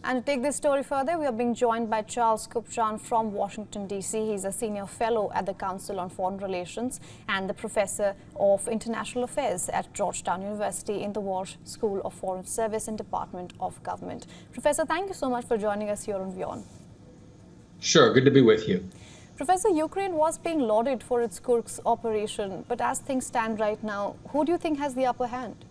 And to take this story further, we are being joined by Charles Kupchan from Washington, D.C. He's a senior fellow at the Council on Foreign Relations and the professor of international affairs at Georgetown University in the Walsh School of Foreign Service and Department of Government. Professor, thank you so much for joining us here on WION. Sure, good to be with you. Professor, Ukraine was being lauded for its Kursk operation, but as things stand right now, who do you think has the upper hand?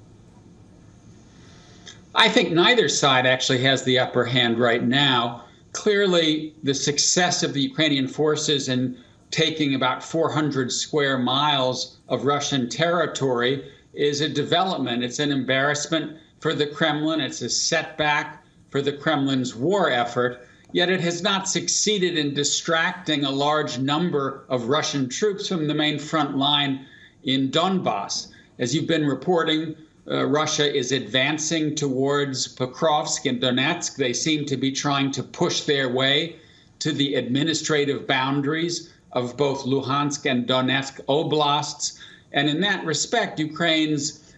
I think neither side actually has the upper hand right now. Clearly, the success of the Ukrainian forces in taking about 400 square miles of Russian territory is a development. It's an embarrassment for the Kremlin. It's a setback for the Kremlin's war effort. Yet it has not succeeded in distracting a large number of Russian troops from the main front line in Donbass. As you've been reporting, Russia is advancing towards Pokrovsk and Donetsk. They seem to be trying to push their way to the administrative boundaries of both Luhansk and Donetsk oblasts. And in that respect, Ukraine's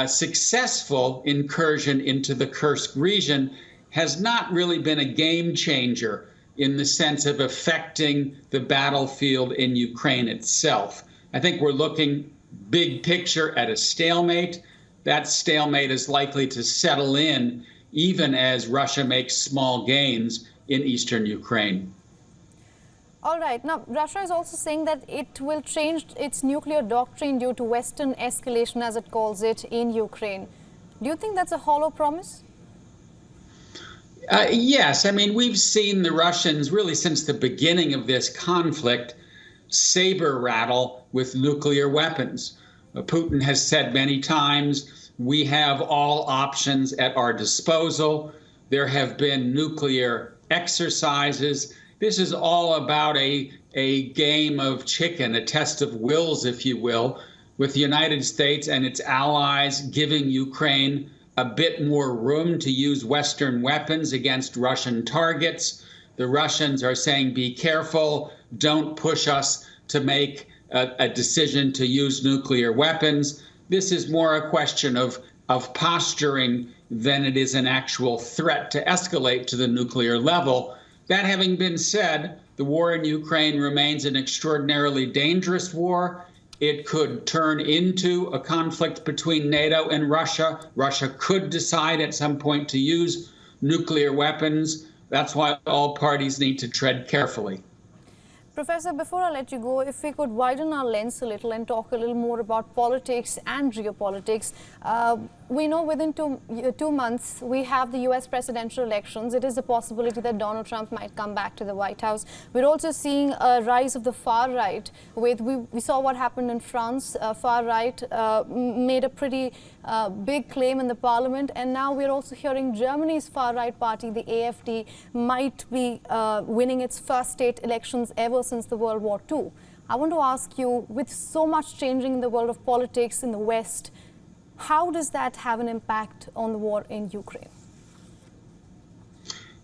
successful incursion into the Kursk region has not really been a game changer in the sense of affecting the battlefield in Ukraine itself. I think we're looking big picture at a stalemate. That stalemate is likely to settle in even as Russia makes small gains in eastern Ukraine. All right. Now, Russia is also saying that it will change its nuclear doctrine due to Western escalation, as it calls it, in Ukraine. Do you think that's a hollow promise? Yes. I mean, we've seen the Russians really since the beginning of this conflict saber rattle with nuclear weapons. Putin has said many times, we have all options at our disposal. There have been nuclear exercises. This is all about a game of chicken, a test of wills, if you will, with the United States and its allies giving Ukraine a bit more room to use Western weapons against Russian targets. The Russians are saying, be careful, don't push us to make a decision to use nuclear weapons. This is more a question of posturing than it is an actual threat to escalate to the nuclear level. That having been said, the war in Ukraine remains an extraordinarily dangerous war. It could turn into a conflict between NATO and Russia. Russia could decide at some point to use nuclear weapons. That's why all parties need to tread carefully. Professor, before I let you go, if we could widen our lens a little and talk a little more about politics and geopolitics. We know within two months we have the US presidential elections. It is a possibility that Donald Trump might come back to the White House. We're also seeing a rise of the far right. We saw what happened in France. Far right made a pretty big claim in the parliament, and now we're also hearing Germany's far right party, the AfD, might be winning its first state elections ever since the World War II. I want to ask you, with so much changing in the world of politics in the West, how does that have an impact on the war in Ukraine?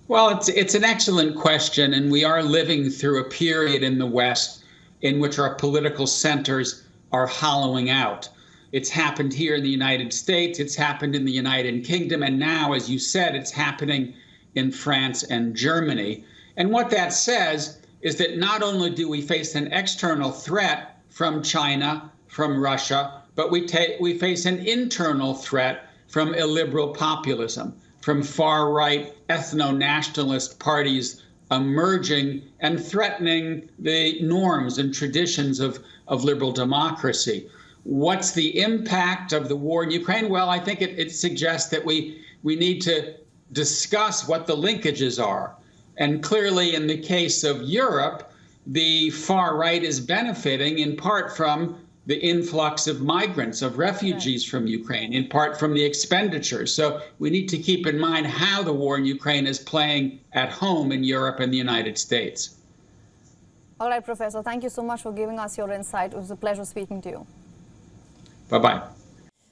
Well, it's an excellent question, and we are living through a period in the West in which our political centers are hollowing out. It's happened here in the United States, it's happened in the United Kingdom, and now, as you said, it's happening in France and Germany. And what that says is that not only do we face an external threat from China, from Russia, but we face an internal threat from illiberal populism, from far-right ethno-nationalist parties emerging and threatening the norms and traditions of liberal democracy. What's the impact of the war in Ukraine? Well, I think it suggests that we need to discuss what the linkages are. And clearly, in the case of Europe, the far right is benefiting in part from the influx of migrants, of refugees from Ukraine, in part from the expenditures. So we need to keep in mind how the war in Ukraine is playing at home in Europe and the United States. All right, Professor, thank you so much for giving us your insight. It was a pleasure speaking to you. Bye-bye.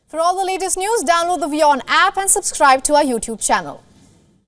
For all the latest news, download the WION app and subscribe to our YouTube channel.